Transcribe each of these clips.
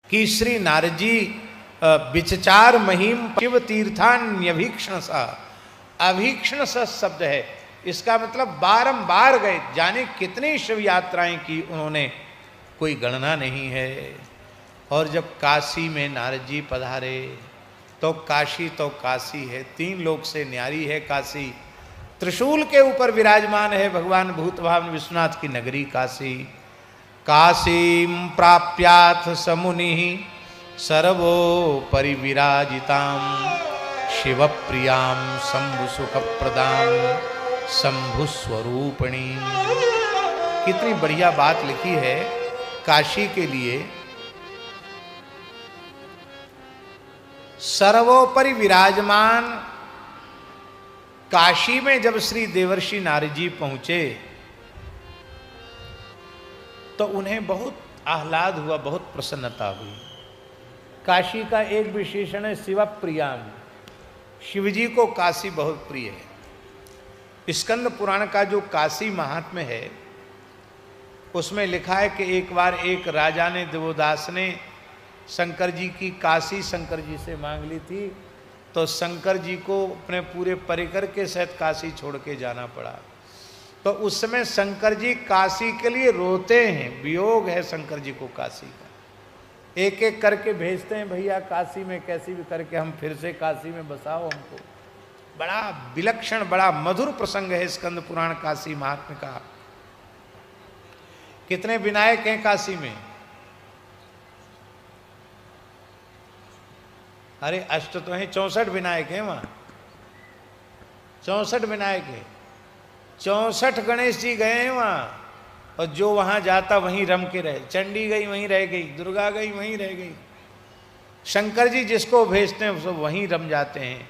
कि श्री नारद जी विचचार महिम शिव तीर्थान्यभीक्षण सा, अभीक्षण सा शब्द है, इसका मतलब बारंबार गए, जाने कितनी शिव यात्राएं की उन्होंने, कोई गणना नहीं है। और जब काशी में नारद जी पधारे तो काशी है, 3 लोक से न्यारी है काशी। त्रिशूल के ऊपर विराजमान है भगवान भूतभावन विश्वनाथ की नगरी काशी। काशीं प्राप्याथ समुनि सर्वो परिविराजितां शिव प्रियां शंभु सुख प्रदाम शंभु स्वरूपिणी। कितनी बढ़िया बात लिखी है काशी के लिए। सर्वोपरि विराजमान। काशी में जब श्री देवर्षि नारद जी पहुंचे तो उन्हें बहुत आह्लाद हुआ, बहुत प्रसन्नता हुई। काशी का एक विशेषण है शिव प्रियाम, शिवजी को काशी बहुत प्रिय है। स्कंद पुराण का जो काशी महात्म्य है उसमें लिखा है कि एक बार एक राजा ने, देवोदास ने शंकर जी की काशी शंकर जी से मांग ली थी, तो शंकर जी को अपने पूरे परिकर के सहित काशी छोड़ के जाना पड़ा। तो उस समय शंकर जी काशी के लिए रोते हैं, वियोग है शंकर जी को काशी का। एक एक करके भेजते हैं, भैया काशी में कैसी भी करके हम फिर से काशी में बसाओ हमको। बड़ा विलक्षण, बड़ा मधुर प्रसंग है स्कंद पुराण काशी महात्म्य का। कितने विनायक हैं काशी में? अरे अष्ट तो हैं, 64 विनायक हैं वहां, 64 विनायक हैं, 64 गणेश जी गए हैं वहां। और जो वहां जाता वहीं रम के रहे, चंडी गई वहीं रह गई, दुर्गा गई वहीं रह गई। शंकर जी जिसको भेजते हैं सब वहीं रम जाते हैं।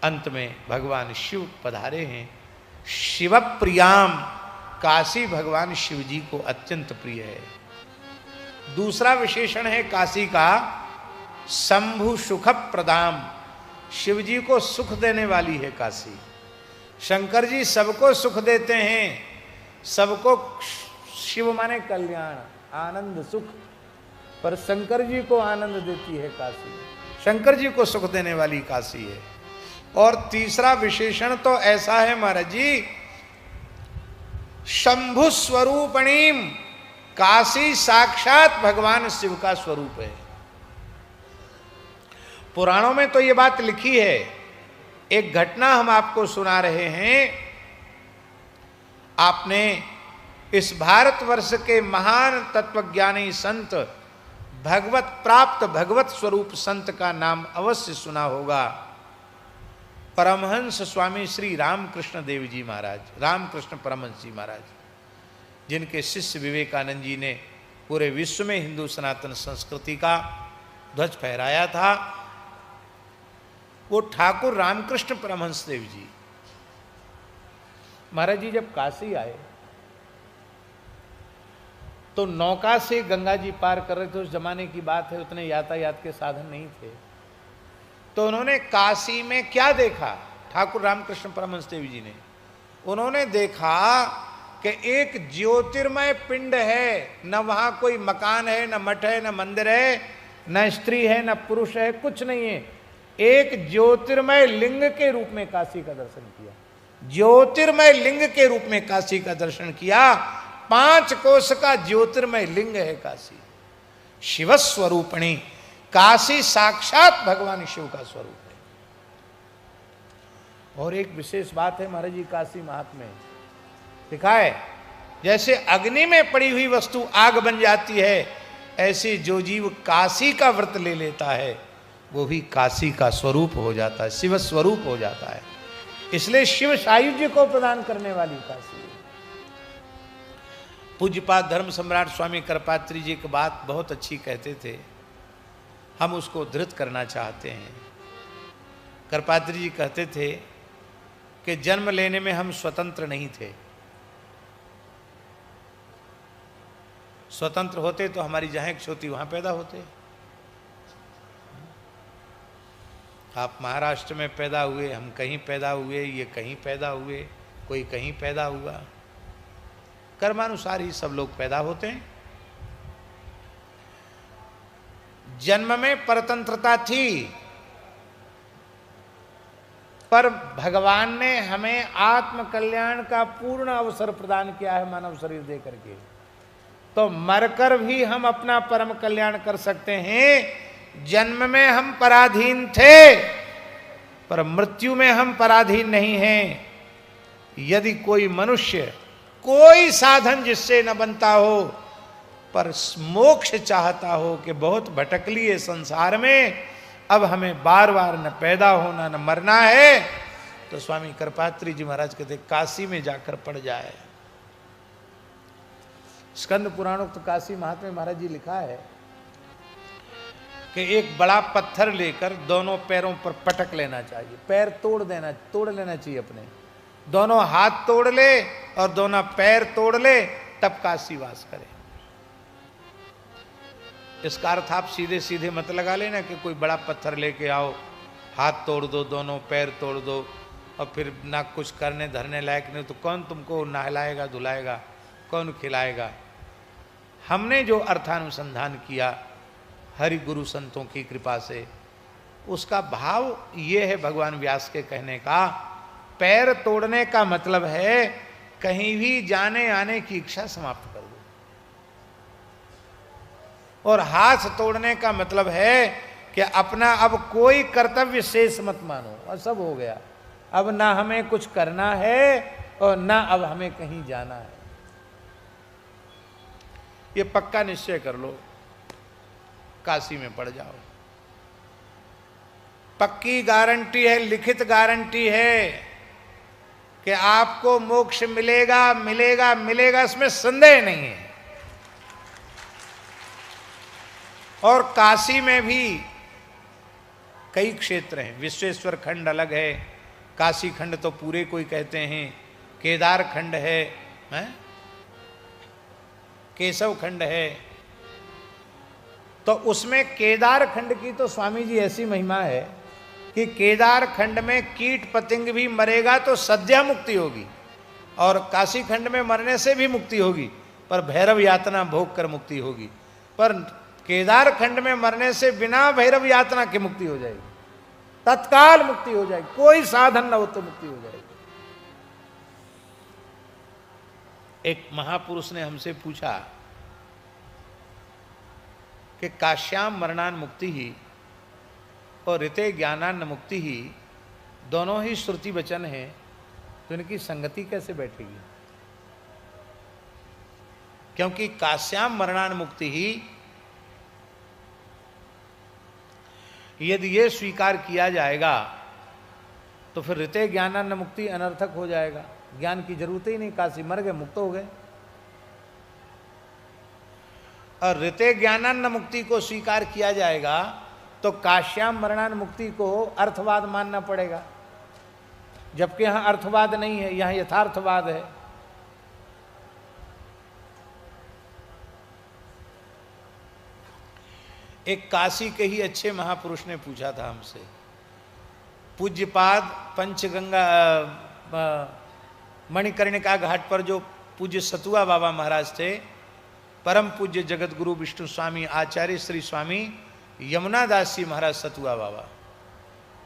अंत में भगवान शिव पधारे हैं। शिव प्रियाम, काशी भगवान शिव जी को अत्यंत प्रिय है। दूसरा विशेषण है काशी का शंभु सुख प्रदाम, शिव जी को सुख देने वाली है काशी। शंकर जी सबको सुख देते हैं, सबको, शिव माने कल्याण, आनंद, सुख, पर शंकर जी को आनंद देती है काशी, शंकर जी को सुख देने वाली काशी है। और तीसरा विशेषण तो ऐसा है महाराज जी, शंभु स्वरूपणीम, काशी साक्षात भगवान शिव का स्वरूप है। पुराणों में तो ये बात लिखी है। एक घटना हम आपको सुना रहे हैं। आपने इस भारतवर्ष के महान तत्वज्ञानी संत, भगवत प्राप्त भगवत स्वरूप संत का नाम अवश्य सुना होगा, परमहंस स्वामी श्री रामकृष्ण देव जी महाराज, रामकृष्ण परमहंस जी महाराज, जिनके शिष्य विवेकानंद जी ने पूरे विश्व में हिंदू सनातन संस्कृति का ध्वज फहराया था। वो ठाकुर रामकृष्ण परमहंस देव जी महाराज जी जब काशी आए तो नौका से गंगा जी पार कर रहे थे। उस जमाने की बात है, उतने यातायात के साधन नहीं थे। तो उन्होंने काशी में क्या देखा, ठाकुर रामकृष्ण परमहंस देव जी ने, उन्होंने देखा कि एक ज्योतिर्मय पिंड है, न वहां कोई मकान है, न मठ है, न मंदिर है, न स्त्री है, न पुरुष है, कुछ नहीं है। एक ज्योतिर्मय लिंग के रूप में काशी का दर्शन किया, ज्योतिर्मय लिंग के रूप में काशी का दर्शन किया। 5 कोश का ज्योतिर्मय लिंग है काशी। शिव स्वरूपिणी, काशी साक्षात भगवान शिव का स्वरूप है। और एक विशेष बात है महाराज जी, काशी महात्म्य लिखा है, जैसे अग्नि में पड़ी हुई वस्तु आग बन जाती है, ऐसे जो जीव काशी का व्रत ले लेता है वो भी काशी का स्वरूप हो जाता है, शिव स्वरूप हो जाता है। इसलिए शिव सायुज्य को प्रदान करने वाली काशी है। पूज्यपाद धर्म सम्राट स्वामी करपात्री जी की बात बहुत अच्छी कहते थे, हम उसको धृत करना चाहते हैं। करपात्री जी कहते थे कि जन्म लेने में हम स्वतंत्र नहीं थे, स्वतंत्र होते तो हमारी जहां इच्छा होती वहां पैदा होते। आप महाराष्ट्र में पैदा हुए, हम कहीं पैदा हुए, ये कहीं पैदा हुए, कोई कहीं पैदा हुआ, कर्मानुसार ही सब लोग पैदा होते हैं। जन्म में परतंत्रता थी, पर भगवान ने हमें आत्म कल्याण का पूर्ण अवसर प्रदान किया है मानव शरीर दे करके। तो मरकर भी हम अपना परम कल्याण कर सकते हैं। जन्म में हम पराधीन थे, पर मृत्यु में हम पराधीन नहीं हैं। यदि कोई मनुष्य कोई साधन जिससे न बनता हो, पर मोक्ष चाहता हो कि बहुत भटक लिए संसार में, अब हमें बार बार न पैदा होना न मरना है, तो स्वामी कृपात्री जी महाराज कहते काशी में जाकर पड़ जाए। स्कंद पुराणोक्त काशी महात्म्य महाराज जी लिखा है कि एक बड़ा पत्थर लेकर दोनों पैरों पर पटक लेना चाहिए, पैर तोड़ लेना चाहिए अपने, दोनों हाथ तोड़ ले और दोनों पैर तोड़ ले, तब काशी वास करे। इसका अर्थ आप सीधे सीधे मत लगा लेना कि कोई बड़ा पत्थर लेके आओ, हाथ तोड़ दो, दोनों पैर तोड़ दो, और फिर ना कुछ करने धरने लायक नहीं, तो कौन तुमको नहलाएगा धुलाएगा, कौन खिलाएगा। हमने जो अर्थानुसंधान किया हरि गुरु संतों की कृपा से, उसका भाव ये है भगवान व्यास के कहने का, पैर तोड़ने का मतलब है कहीं भी जाने आने की इच्छा समाप्त कर दो, और हाथ तोड़ने का मतलब है कि अपना अब कोई कर्तव्य शेष मत मानो, और सब हो गया, अब ना हमें कुछ करना है और ना अब हमें कहीं जाना है। ये पक्का निश्चय कर लो, काशी में पड़ जाओ। पक्की गारंटी है, लिखित गारंटी है कि आपको मोक्ष मिलेगा मिलेगा मिलेगा, इसमें संदेह नहीं है। और काशी में भी कई क्षेत्र हैं, विश्वेश्वर खंड अलग है, काशी खंड तो पूरे कोई कहते हैं, केदार खंड है, केशव खंड है। तो उसमें केदार खंड की तो स्वामी जी ऐसी महिमा है कि केदार खंड में कीट पतंग भी मरेगा तो सद्या मुक्ति होगी, और काशी खंड में मरने से भी मुक्ति होगी, पर भैरव यातना भोग कर मुक्ति होगी। पर केदार खंड में मरने से बिना भैरव यातना की मुक्ति हो जाएगी, तत्काल मुक्ति हो जाएगी, कोई साधन न हो तो मुक्ति हो जाएगी। एक महापुरुष ने हमसे पूछा कि काश्याम मरणान मुक्ति ही और ऋते ज्ञानान मुक्ति ही दोनों ही श्रुति वचन हैं, तो इनकी संगति कैसे बैठेगी? क्योंकि काश्याम मरणान मुक्ति ही यदि ये स्वीकार किया जाएगा तो फिर ऋते ज्ञानान मुक्ति अनर्थक हो जाएगा, ज्ञान की जरूरत ही नहीं, काशी मर गए मुक्त हो गए। और ऋते ज्ञानान मुक्ति को स्वीकार किया जाएगा तो काश्याम मरणान मुक्ति को अर्थवाद मानना पड़ेगा, जबकि यहां अर्थवाद नहीं है, यहां यथार्थवाद है। एक काशी के ही अच्छे महापुरुष ने पूछा था हमसे, पूज्यपाद पंचगंगा मणिकर्णिका घाट पर जो पूज्य सतुआ बाबा महाराज थे, परम पूज्य जगत गुरु विष्णु स्वामी आचार्य श्री स्वामी यमुना दास जी महाराज सतुआ बाबा,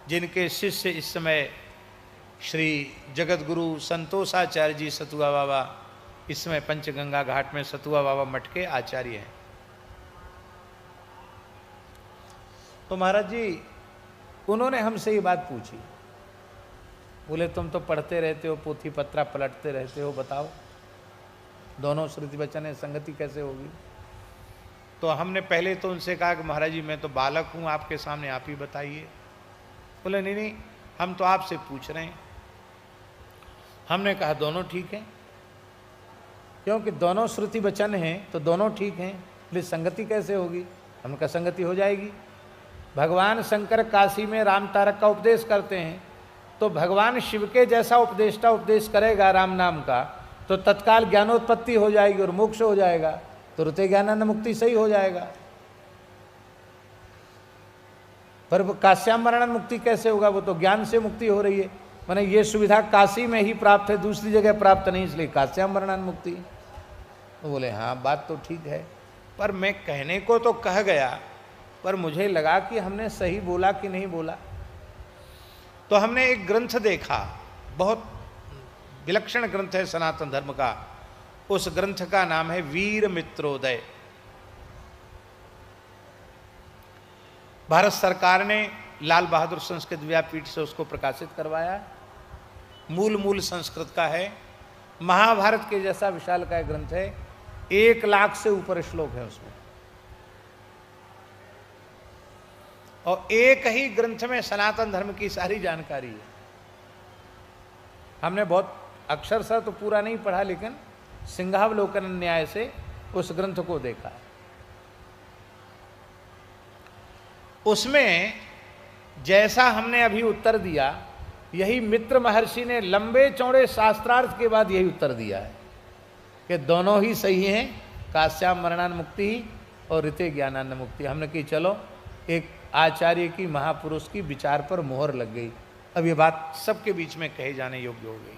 जिनके शिष्य इस समय श्री जगत गुरु संतोषाचार्य जी सतुआ बाबा इस समय पंचगंगा घाट में सतुआ बाबा मठ के आचार्य हैं। तो महाराज जी उन्होंने हमसे ये बात पूछी, बोले तुम तो पढ़ते रहते हो, पोथी पत्रा पलटते रहते हो, बताओ दोनों श्रुति वचन है, संगति कैसे होगी? तो हमने पहले तो उनसे कहा कि महाराज जी मैं तो बालक हूँ, आपके सामने आप ही बताइए। बोले नहीं नहीं, हम तो आपसे पूछ रहे हैं। हमने कहा दोनों ठीक हैं, क्योंकि दोनों श्रुति वचन हैं तो दोनों ठीक हैं, इसलिए संगति कैसे होगी? हमने कहा संगति हो जाएगी। भगवान शंकर काशी में राम तारक का उपदेश करते हैं, तो भगवान शिव के जैसा उपदेष्टा उपदेश करेगा राम नाम का, तो तत्काल ज्ञानोत्पत्ति हो जाएगी और मोक्ष हो जाएगा, तो ऋते ज्ञानान मुक्ति सही हो जाएगा। पर काश्याम मरणान मुक्ति कैसे होगा? वो तो ज्ञान से मुक्ति हो रही है, माने ये सुविधा काशी में ही प्राप्त है, दूसरी जगह प्राप्त नहीं, इसलिए काश्याम मरणान मुक्ति। तो बोले हाँ बात तो ठीक है, पर मैं कहने को तो कह गया, पर मुझे लगा कि हमने सही बोला कि नहीं बोला। तो हमने एक ग्रंथ देखा, बहुत विलक्षण ग्रंथ है सनातन धर्म का। उस ग्रंथ का नाम है वीर मित्रोदय। भारत सरकार ने लाल बहादुर संस्कृत व्यापीठ से उसको प्रकाशित करवाया। मूल संस्कृत का है। महाभारत के जैसा विशालकाय ग्रंथ है। 1 लाख से ऊपर श्लोक है उसमें, और एक ही ग्रंथ में सनातन धर्म की सारी जानकारी है। हमने बहुत अक्षरशः तो पूरा नहीं पढ़ा, लेकिन सिंहावलोकन न्याय से उस ग्रंथ को देखा। उसमें जैसा हमने अभी उत्तर दिया, यही मित्र महर्षि ने लंबे चौड़े शास्त्रार्थ के बाद यही उत्तर दिया है कि दोनों ही सही हैं, काश्याम मरणान मुक्ति और ऋते ज्ञानान मुक्ति। हमने कही चलो, एक आचार्य की, महापुरुष की विचार पर मोहर लग गई। अब ये बात सबके बीच में कहे जाने योग्य हो गई।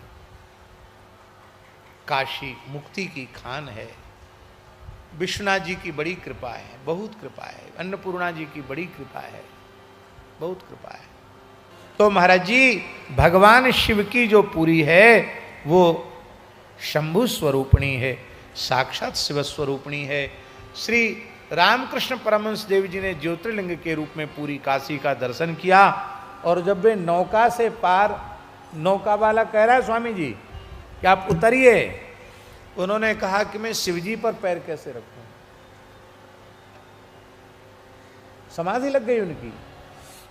काशी मुक्ति की खान है। विश्वनाथ जी की बड़ी कृपा है, बहुत कृपा है। अन्नपूर्णा जी की बड़ी कृपा है, बहुत कृपा है। तो महाराज जी, भगवान शिव की जो पूरी है वो शंभु स्वरूपणी है, साक्षात शिव स्वरूपणी है। श्री रामकृष्ण परमहंस देव जी ने ज्योतिर्लिंग के रूप में पूरी काशी का दर्शन किया। और जब वे नौका से पार, नौका वाला कह रहा है स्वामी जी कि आप उतरिए, उन्होंने कहा कि मैं शिवजी पर पैर कैसे रखूं। समाधि लग गई उनकी।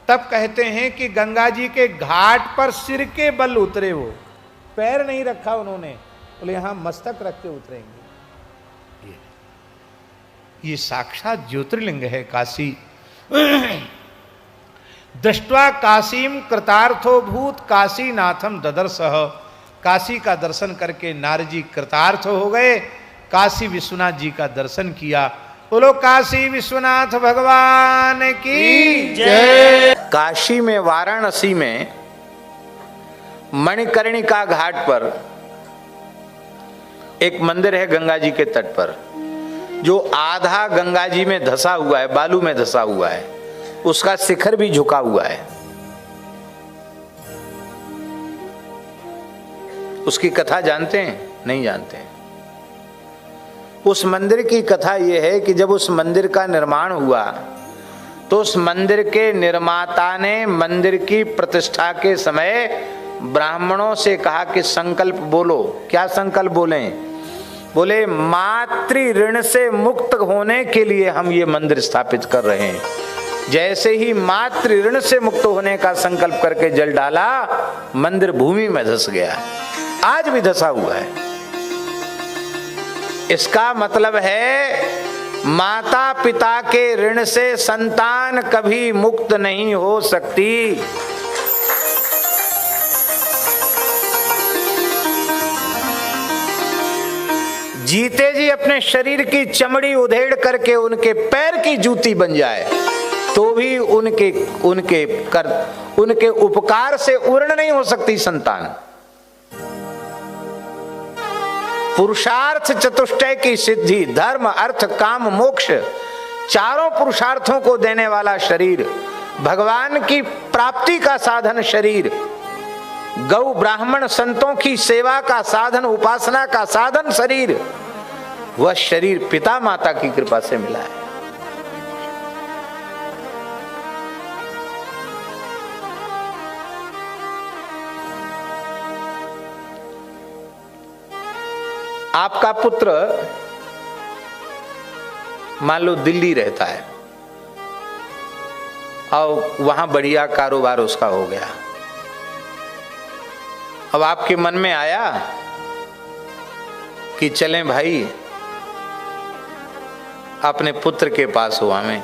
तब कहते हैं कि गंगा जी के घाट पर सिर के बल उतरे, वो पैर नहीं रखा उन्होंने, बोले यहां मस्तक रख के उतरेंगे। ये साक्षात ज्योतिर्लिंग है काशी। दृष्ट्वा काशीम कृतार्थो भूत काशीनाथम ददर्शः। काशी का दर्शन करके नारजी कृतार्थ हो गए। काशी विश्वनाथ जी का दर्शन किया। बोलो काशी विश्वनाथ भगवान की जय। काशी में, वाराणसी में मणिकर्णिका घाट पर एक मंदिर है गंगा जी के तट पर, जो आधा गंगा जी में धसा हुआ है, बालू में धसा हुआ है। उसका शिखर भी झुका हुआ है। उसकी कथा जानते हैं? नहीं जानते हैं। उस मंदिर की कथा यह है कि जब उस मंदिर का निर्माण हुआ तो उस मंदिर के निर्माता ने मंदिर की प्रतिष्ठा के समय ब्राह्मणों से कहा कि संकल्प बोलो। क्या संकल्प बोलें? बोले मातृ ऋण से मुक्त होने के लिए हम ये मंदिर स्थापित कर रहे हैं। जैसे ही मातृ ऋण से मुक्त होने का संकल्प करके जल डाला, मंदिर भूमि में धंस गया। आज भी धंसा हुआ है। इसका मतलब है माता पिता के ऋण से संतान कभी मुक्त नहीं हो सकती। जीते जी अपने शरीर की चमड़ी उधेड़ करके उनके पैर की जूती बन जाए तो भी उनके उपकार से उर्ण नहीं हो सकती संतान। पुरुषार्थ चतुष्टय की सिद्धि, धर्म अर्थ काम मोक्ष, चारों पुरुषार्थों को देने वाला शरीर, भगवान की प्राप्ति का साधन शरीर, गौ ब्राह्मण संतों की सेवा का साधन, उपासना का साधन शरीर, वह शरीर पिता माता की कृपा से मिला है। आपका पुत्र मान लो दिल्ली रहता है और वहां बढ़िया कारोबार उसका हो गया। अब आपके मन में आया कि चलें भाई अपने पुत्र के पास हुआ में,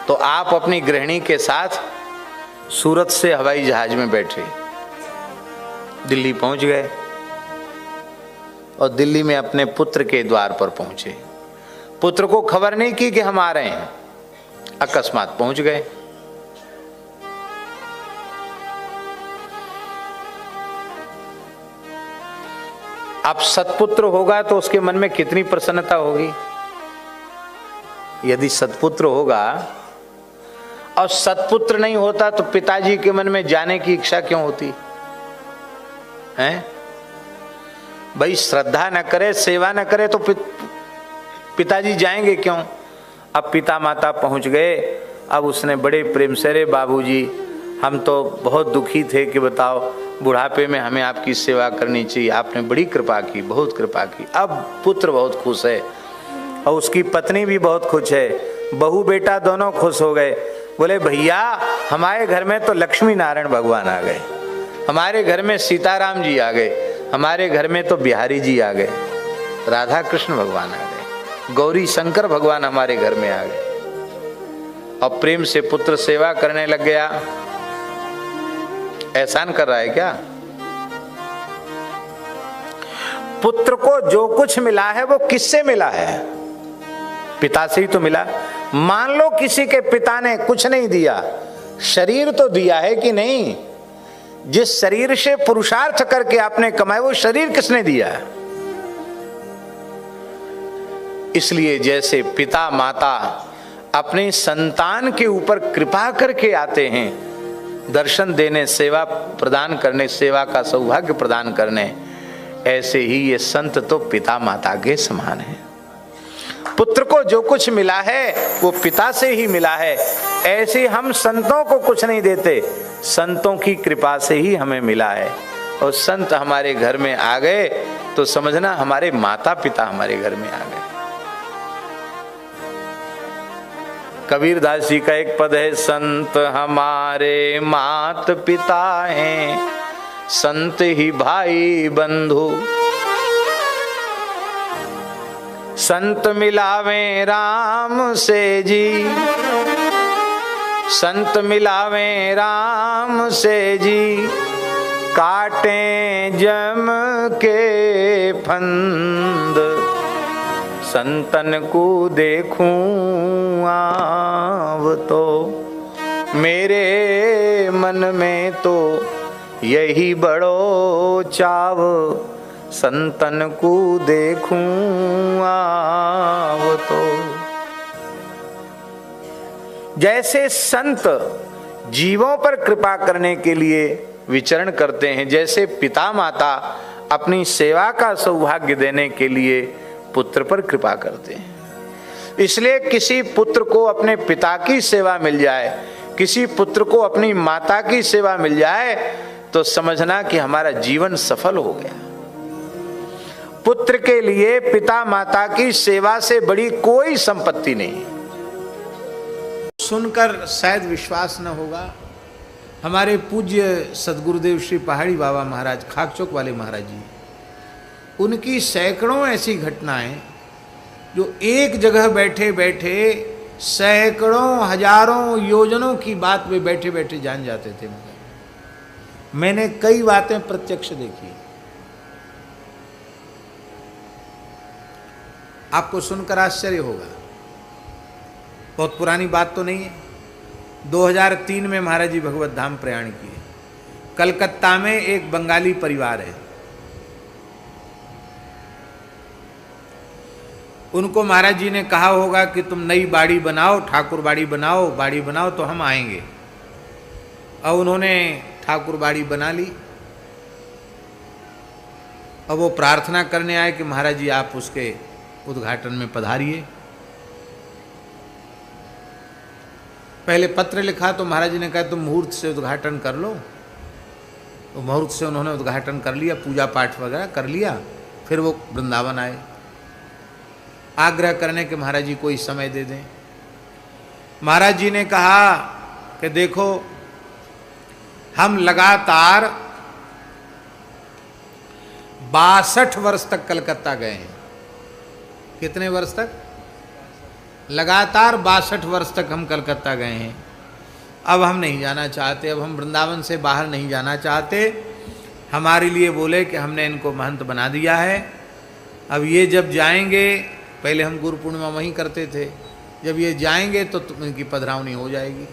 तो आप अपनी गृहिणी के साथ सूरत से हवाई जहाज में बैठे दिल्ली पहुंच गए और दिल्ली में अपने पुत्र के द्वार पर पहुंचे। पुत्र को खबर नहीं की कि हम आ रहे हैं, अकस्मात पहुंच गए। अब सत्पुत्र होगा तो उसके मन में कितनी प्रसन्नता होगी। यदि सत्पुत्र होगा और सत्पुत्र नहीं होता तो पिताजी के मन में जाने की इच्छा क्यों होती है? भाई श्रद्धा न करे, सेवा न करे तो पिताजी जाएंगे क्यों? अब पिता माता पहुंच गए। अब उसने बड़े प्रेम से, अरे बाबूजी हम तो बहुत दुखी थे कि बताओ बुढ़ापे में हमें आपकी सेवा करनी चाहिए, आपने बड़ी कृपा की, बहुत कृपा की। अब पुत्र बहुत खुश है और उसकी पत्नी भी बहुत खुश है, बहू बेटा दोनों खुश हो गए। बोले भैया हमारे घर में तो लक्ष्मी नारायण भगवान आ गए, हमारे घर में सीताराम जी आ गए, हमारे घर में तो बिहारी जी आ गए, राधा कृष्ण भगवान आ गए, गौरी शंकर भगवान हमारे घर में आ गए। और प्रेम से पुत्र सेवा करने लग गया। एहसान कर रहा है क्या? पुत्र को जो कुछ मिला है वो किससे मिला है? पिता से ही तो मिला। मान लो किसी के पिता ने कुछ नहीं दिया, शरीर तो दिया है कि नहीं? जिस शरीर से पुरुषार्थ करके आपने कमाए वो शरीर किसने दिया है? इसलिए जैसे पिता माता अपने संतान के ऊपर कृपा करके आते हैं, दर्शन देने, सेवा प्रदान करने, सेवा का सौभाग्य प्रदान करने, ऐसे ही ये संत तो पिता माता के समान है। पुत्र को जो कुछ मिला है वो पिता से ही मिला है। ऐसे हम संतों को कुछ नहीं देते, संतों की कृपा से ही हमें मिला है। और संत हमारे घर में आ गए तो समझना हमारे माता पिता हमारे घर में आ गए। कबीर दास जी का एक पद है, संत हमारे मात पिता हैं, संत ही भाई बंधु, संत मिलावे राम से जी, संत मिलावे राम से जी, काटे जम के फंद, संतन को देखूं आव तो, मेरे मन में तो यही बड़ो चाव, संतन को देखूं आव तो। जैसे संत जीवों पर कृपा करने के लिए विचरण करते हैं, जैसे पिता माता अपनी सेवा का सौभाग्य देने के लिए पुत्र पर कृपा करते हैं। इसलिए किसी पुत्र को अपने पिता की सेवा मिल जाए, किसी पुत्र को अपनी माता की सेवा मिल जाए तो समझना कि हमारा जीवन सफल हो गया। पुत्र के लिए पिता माता की सेवा से बड़ी कोई संपत्ति नहीं। सुनकर शायद विश्वास न होगा, हमारे पूज्य सदगुरुदेव श्री पहाड़ी बाबा महाराज, खाकचौक वाले महाराज जी, उनकी सैकड़ों ऐसी घटनाएं जो एक जगह बैठे बैठे सैकड़ों हजारों योजनों की बात वे बैठे बैठे जान जाते थे। मैंने कई बातें प्रत्यक्ष देखी। आपको सुनकर आश्चर्य होगा, बहुत पुरानी बात तो नहीं है। 2003 में महाराज जी भगवत धाम प्रयाण किए। कलकत्ता में एक बंगाली परिवार है, उनको महाराज जी ने कहा होगा कि तुम नई बाड़ी बनाओ, ठाकुर बाड़ी बनाओ तो हम आएंगे। और उन्होंने ठाकुर बाड़ी बना ली। अब वो प्रार्थना करने आए कि महाराज जी आप उसके उद्घाटन में पधारिए। पहले पत्र लिखा तो महाराज जी ने कहा तुम मुहूर्त से उद्घाटन कर लो। तो मुहूर्त से उन्होंने उद्घाटन कर लिया, पूजा पाठ वगैरह कर लिया। फिर वो वृंदावन आए, आग्रह करने के महाराज जी कोई समय दे दें। महाराज जी ने कहा कि देखो हम लगातार 62 वर्ष तक कलकत्ता गए हैं। कितने वर्ष तक? लगातार 62 वर्ष तक हम कलकत्ता गए हैं। अब हम नहीं जाना चाहते, अब हम वृंदावन से बाहर नहीं जाना चाहते। हमारे लिए बोले कि हमने इनको महंत बना दिया है। अब ये जब जाएंगे, पहले हम गुरु पूर्णिमा वहीं करते थे, जब ये जाएंगे तो इनकी पधरावनी हो जाएगी,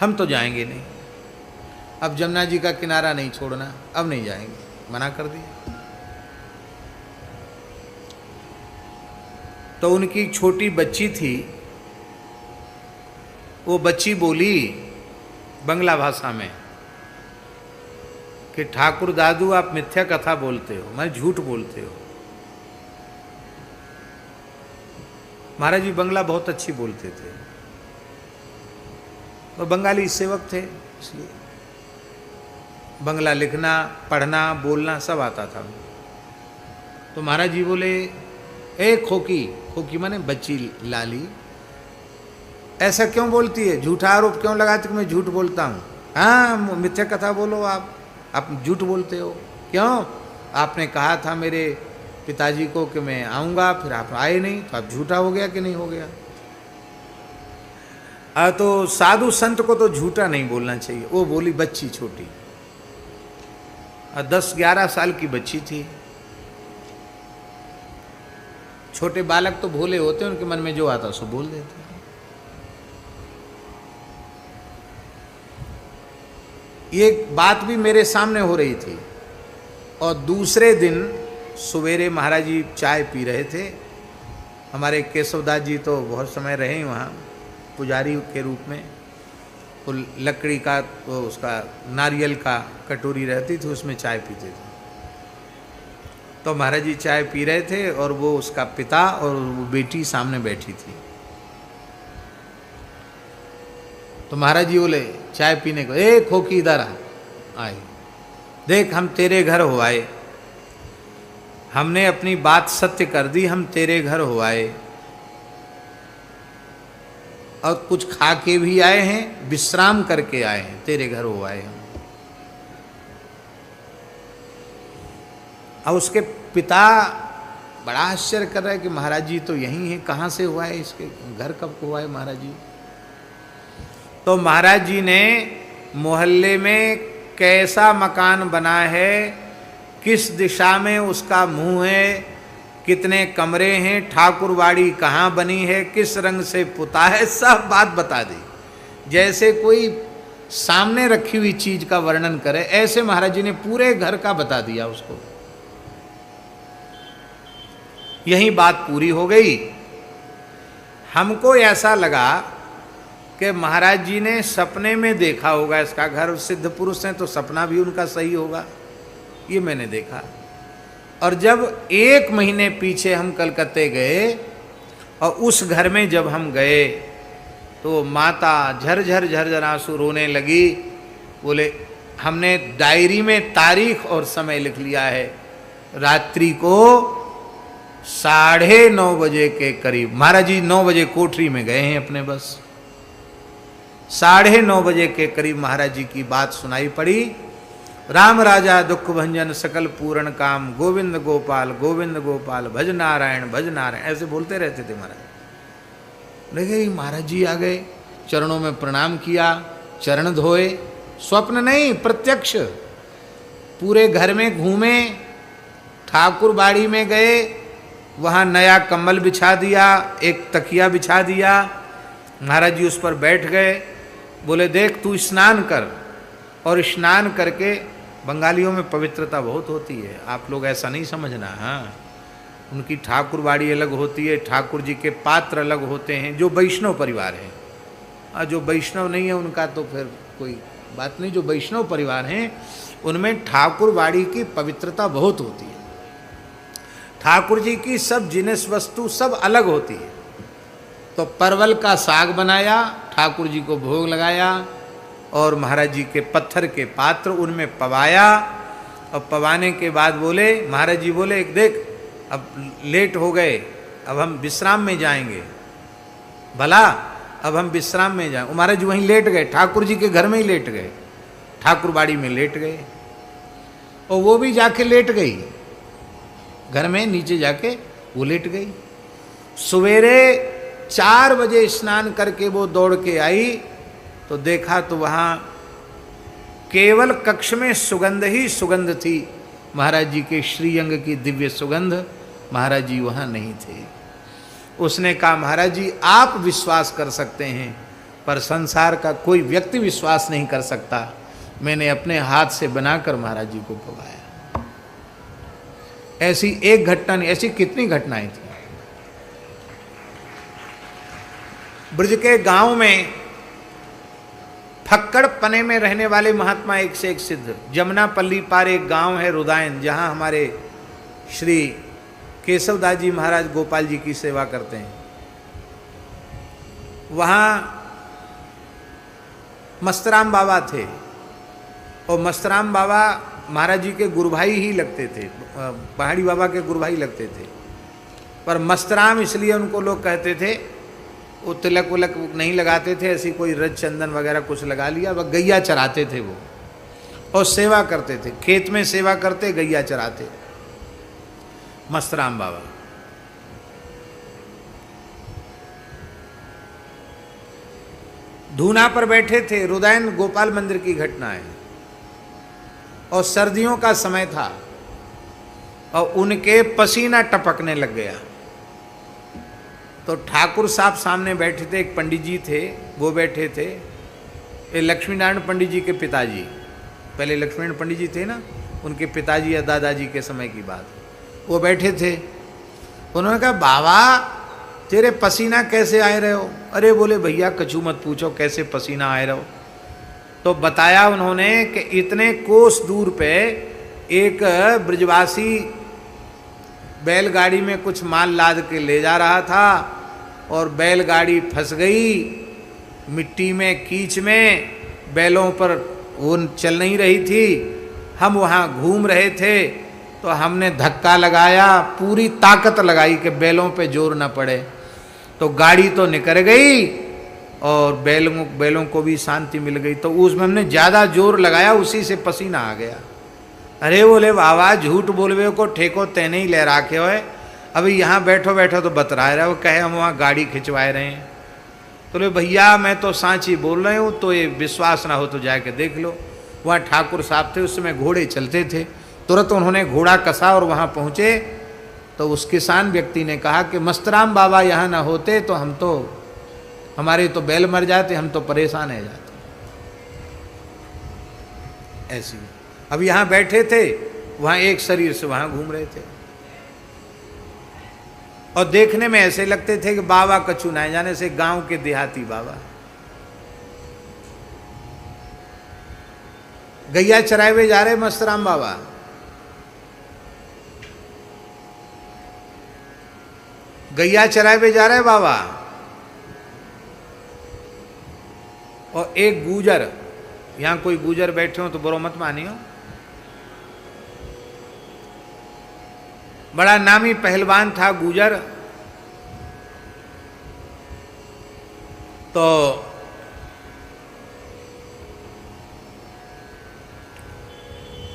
हम तो जाएंगे नहीं। अब जमुना जी का किनारा नहीं छोड़ना, अब नहीं जाएंगे, मना कर दिया। तो उनकी छोटी बच्ची थी, वो बच्ची बोली बंगला भाषा में कि ठाकुर दादू आप मिथ्या कथा बोलते हो, मैं झूठ बोलते हो। महाराज जी बंगला बहुत अच्छी बोलते थे, वो बंगाली सेवक थे, इसलिए बंगला लिखना पढ़ना बोलना सब आता था। तो महाराज जी बोले, ए खोकी, खोकी माने बच्ची लाली, ऐसा क्यों बोलती है, झूठा आरोप क्यों लगाती कि मैं झूठ बोलता हूँ? हाँ मिथ्या कथा बोलो, आप झूठ बोलते हो क्यों? आपने कहा था मेरे पिताजी को कि मैं आऊँगा, फिर आप आए नहीं, तो आप झूठा हो गया कि नहीं हो गया? तो साधु संत को तो झूठा नहीं बोलना चाहिए। वो बोली बच्ची छोटी, 10-11 साल की बच्ची थी। छोटे बालक तो भोले होते हैं, उनके मन में जो आता सो बोल देते हैं। ये बात भी मेरे सामने हो रही थी। और दूसरे दिन सवेरे महाराज जी चाय पी रहे थे। हमारे केशवदास जी तो बहुत समय रहे वहाँ पुजारी के रूप में। वो लकड़ी का, वो उसका नारियल का कटोरी रहती थी, उसमें चाय पीते थे। तो महाराज जी चाय पी रहे थे और वो उसका पिता और वो बेटी सामने बैठी थी। तो महाराज जी बोले चाय पीने को, ए खोकी इधर आए, देख हम तेरे घर हो आए, हमने अपनी बात सत्य कर दी, हम तेरे घर हो आए और कुछ खा के भी आए हैं, विश्राम करके आए हैं, तेरे घर हो आए हम। और उसके पिता बड़ा आश्चर्य कर रहा है कि महाराज जी तो यहीं हैं, कहाँ से हुआ है, इसके घर कब हुआ है महाराज जी? तो महाराज जी ने मोहल्ले में कैसा मकान बना है, किस दिशा में उसका मुंह है, कितने कमरे हैं, ठाकुरवाड़ी कहाँ बनी है, किस रंग से पुता है, सब बात बता दी। जैसे कोई सामने रखी हुई चीज का वर्णन करे, ऐसे महाराज जी ने पूरे घर का बता दिया उसको। यही बात पूरी हो गई। हमको ऐसा लगा कि महाराज जी ने सपने में देखा होगा इसका घर, सिद्ध पुरुष हैं तो सपना भी उनका सही होगा, ये मैंने देखा। और जब 1 महीने पीछे हम कलकत्ते गए और उस घर में जब हम गए तो माता झरझर झरझर आंसू रोने लगी। बोले हमने डायरी में तारीख और समय लिख लिया है, रात्रि को 9:30 बजे के करीब महाराज जी 9 बजे कोठरी में गए हैं अपने, बस 9:30 बजे के करीब महाराज जी की बात सुनाई पड़ी। राम राजा दुख भंजन सकल पूर्ण काम, गोविंद गोपाल गोविंद गोपाल, भज नारायण भज नारायण, ऐसे बोलते रहते थे महाराज। लेकिन महाराज जी आ गए, चरणों में प्रणाम किया, चरण धोए, स्वप्न नहीं प्रत्यक्ष। पूरे घर में घूमे, ठाकुर बाड़ी में गए, वहाँ नया कंबल बिछा दिया, एक तकिया बिछा दिया, महाराज जी उस पर बैठ गए। बोले देख तू स्नान कर, और स्नान करके, बंगालियों में पवित्रता बहुत होती है, आप लोग ऐसा नहीं समझना। हाँ, उनकी ठाकुरबाड़ी अलग होती है, ठाकुर जी के पात्र अलग होते हैं, जो वैष्णव परिवार है। और जो वैष्णव नहीं है उनका तो फिर कोई बात नहीं। जो वैष्णव परिवार हैं उनमें ठाकुरबाड़ी की पवित्रता बहुत होती है। ठाकुर जी की सब जिनिस वस्तु सब अलग होती है। तो परवल का साग बनाया, ठाकुर जी को भोग लगाया, और महाराज जी के पत्थर के पात्र उनमें पवाया। और पवाने के बाद बोले, महाराज जी बोले देख अब लेट हो गए, अब हम विश्राम में जाएंगे। भला अब हम विश्राम में जाएं। महाराज जी वहीं लेट गए, ठाकुर जी के घर में ही लेट गए, ठाकुरबाड़ी में लेट गए। और वो भी जाके लेट गई घर में, नीचे जाके वो लेट गई। सवेरे 4 बजे स्नान करके वो दौड़ के आई तो देखा तो वहाँ केवल कक्ष में सुगंध ही सुगंध थी, महाराज जी के श्रीअंग की दिव्य सुगंध। महाराज जी वहाँ नहीं थे। उसने कहा महाराज जी आप विश्वास कर सकते हैं पर संसार का कोई व्यक्ति विश्वास नहीं कर सकता, मैंने अपने हाथ से बनाकर महाराज जी को पवाया। ऐसी एक घटना नहीं, ऐसी कितनी घटनाएं थी। ब्रज के गांव में फक्कड़ पने में रहने वाले महात्मा एक से एक सिद्ध। जमुनापल्ली पार एक गांव है रुदायन, जहां हमारे श्री केशवदास जी महाराज गोपाल जी की सेवा करते हैं। वहां मस्तराम बाबा थे, और मस्तराम बाबा महाराज जी के गुरु भाई ही लगते थे, पहाड़ी बाबा के गुरु भाई लगते थे। पर मस्तराम इसलिए उनको लोग कहते थे, वो तिलक विलक नहीं लगाते थे, ऐसी कोई रज चंदन वगैरह कुछ लगा लिया, वह गैया चराते थे वो, और सेवा करते थे, खेत में सेवा करते, गैया चराते मस्तराम बाबा। धूना पर बैठे थे, रुदायन गोपाल मंदिर की घटना है, और सर्दियों का समय था, और उनके पसीना टपकने लग गया। तो ठाकुर साहब सामने बैठे थे, एक पंडित जी थे वो बैठे थे, ये लक्ष्मी नारायण पंडित जी के पिताजी, पहले लक्ष्मी नारायण पंडित जी थे ना, उनके पिताजी या दादाजी के समय की बात, वो बैठे थे। उन्होंने कहा बाबा तेरे पसीना कैसे आए रहे हो? अरे बोले भैया कछु मत पूछो कैसे पसीना आए रहो। तो बताया उन्होंने कि इतने कोस दूर पे एक ब्रजवासी बैलगाड़ी में कुछ माल लाद के ले जा रहा था, और बैलगाड़ी फंस गई मिट्टी में, कीच में, बैलों पर वो चल नहीं रही थी। हम वहाँ घूम रहे थे तो हमने धक्का लगाया, पूरी ताकत लगाई कि बैलों पे जोर न पड़े, तो गाड़ी तो निकल गई और बैलों को भी शांति मिल गई। तो उसमें हमने ज़्यादा जोर लगाया, उसी से पसीना आ गया। अरे बोले बाबा झूठ बोलवे को ठेको तेने ही ले रखे हो, अभी यहाँ बैठो बैठो तो बतरा रहे हो, कहे हम वहाँ गाड़ी खिंचवाए रहे हैं। तो बोले भैया मैं तो सांची बोल रहे हूँ, तो ये विश्वास ना हो तो जाके देख लो। वहाँ ठाकुर साहब थे, उस समय घोड़े चलते थे, तुरंत उन्होंने घोड़ा कसा और वहाँ पहुँचे। तो उस किसान व्यक्ति ने कहा कि मस्तराम बाबा यहाँ ना होते तो हम तो, हमारे तो बैल मर जाते, हम तो परेशान है जाते। ऐसी अब यहाँ बैठे थे, वहाँ एक शरीर से वहाँ घूम रहे थे, और देखने में ऐसे लगते थे कि बाबा कछु ना जाने से गांव के देहाती बाबा। गैया चराए हुए जा रहे मस्तराम बाबा, गैया चराए हुए जा रहे बाबा, और एक गुजर, यहां कोई गुजर बैठे हो तो बुरा मत मानियो, बड़ा नामी पहलवान था गुजर। तो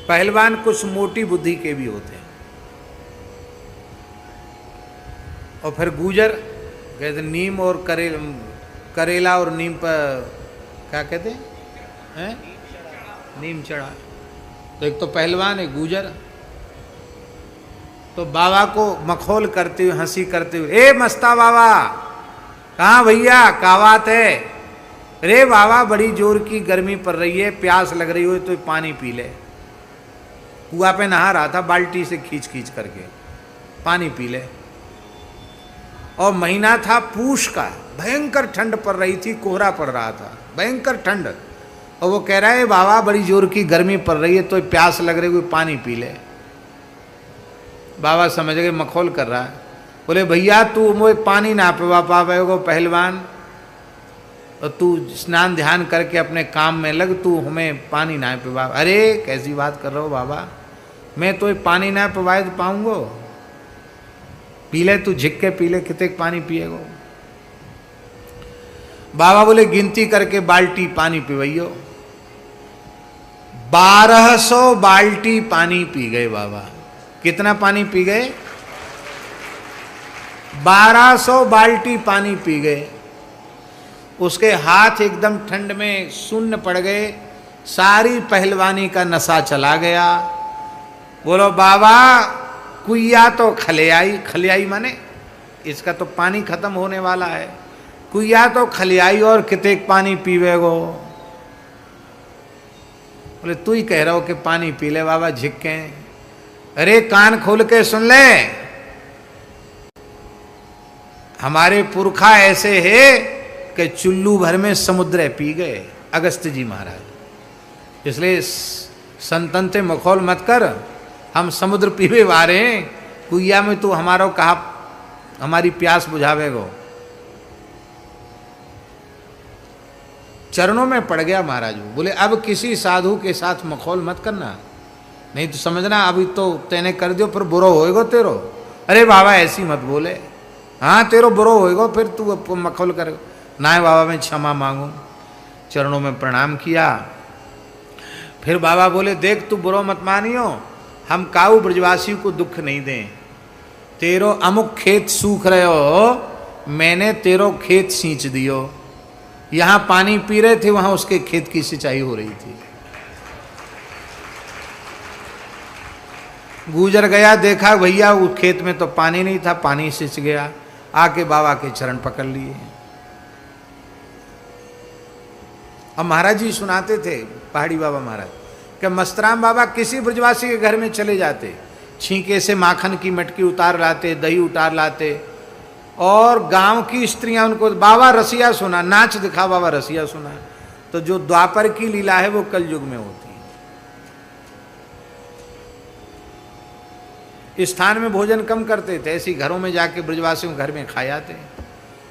पहलवान कुछ मोटी बुद्धि के भी होते हैं, और फिर गुजर कहते नीम और करेला और नीम पर क्या कहते हैं, नीम चढ़ा। तो एक तो पहलवान है गुजर, तो बाबा को मखौल करते हुए, हंसी करते हुए, ए मस्ता बाबा कहाँ भैया, क्या बात है? अरे बाबा बड़ी जोर की गर्मी पड़ रही है, प्यास लग रही हो तो पानी पी ले। कुआं पे नहा रहा था, बाल्टी से खींच खींच करके, पानी पी ले। और महीना था पूष का, भयंकर ठंड पड़ रही थी, कोहरा पड़ रहा था, भयंकर ठंड। और वो कह रहा है बाबा बड़ी जोर की गर्मी पड़ रही है तो प्यास लग रही है, पानी पी ले। बाबा समझ गए मखौल कर रहा है। बोले भैया तू मुझे पानी ना पिवा पावेगो पहलवान, और तू स्नान ध्यान करके अपने काम में लग, तू हमें पानी ना पिवा। अरे कैसी बात कर रहे हो बाबा, मैं तो पानी ना पिवाए तो पाऊंगो, पी ले तू, झिक के पी ले, कितने पानी पिएगो। बाबा बोले गिनती करके बाल्टी पानी पिवैयो। 1200 बाल्टी पानी पी गए बाबा। कितना पानी पी गए? 1200 बाल्टी पानी पी गए। उसके हाथ एकदम ठंड में शून्य पड़ गए, सारी पहलवानी का नशा चला गया। बोलो बाबा कुइया तो खलियाई, खलियाई माने इसका तो पानी खत्म होने वाला है, कुइया तो खलियाई और कितने पानी पीवेगो। बोले तू ही कह रहा हो कि पानी पी ले बाबा, झिक्के। अरे कान खोल के सुन ले, हमारे पुरखा ऐसे है कि चुल्लू भर में समुद्र पी गए अगस्त्य जी महाराज। इसलिए संतनते मखौल मत कर, हम समुद्र पीवे वारे हैं, कुइया में तू हमारो कहा हमारी प्यास बुझावेगो। चरणों में पड़ गया महाराज। बोले अब किसी साधु के साथ मखौल मत करना, नहीं तो समझना अभी तो तेने कर दियो फिर बुरो होएगो तेरो। अरे बाबा ऐसी मत बोले, हाँ तेरो बुरो होएगो फिर तू मखौल कर। ना बाबा मैं क्षमा मांगू, चरणों में प्रणाम किया। फिर बाबा बोले देख तू बुरो मत मानियो, हम काऊ ब्रजवासी को दुख नहीं दें। तेरो अमुक खेत सूख रहे हो, मैंने तेरो खेत सींच दियो। यहाँ पानी पी रहे थे, वहाँ उसके खेत की सिंचाई हो रही थी। गुजर गया, देखा भैया उस खेत में तो पानी नहीं था, पानी सिंच गया। आके बाबा के चरण पकड़ लिए। अब महाराज जी सुनाते थे, पहाड़ी बाबा महाराज, कि मस्तराम बाबा किसी ब्रजवासी के घर में चले जाते, छींके से माखन की मटकी उतार लाते, दही उतार लाते, और गांव की स्त्रियां उनको बाबा रसिया सुना, नाच दिखा बाबा रसिया सुना। तो जो द्वापर की लीला है वो कल युग में होती है। इस स्थान में भोजन कम करते थे, ऐसी घरों में जाके ब्रजवासियों घर में खा जाते,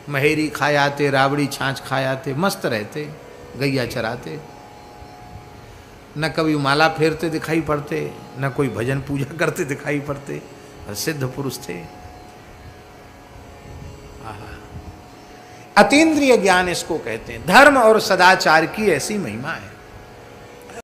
महेरी खा जाते, राबड़ी छाछ खा जाते, मस्त रहते, गैया चराते, न कभी माला फेरते दिखाई पड़ते, न कोई भजन पूजा करते दिखाई पड़ते। सिद्ध पुरुष थे। अतीन्द्रिय ज्ञान इसको कहते हैं। धर्म और सदाचार की ऐसी महिमा है।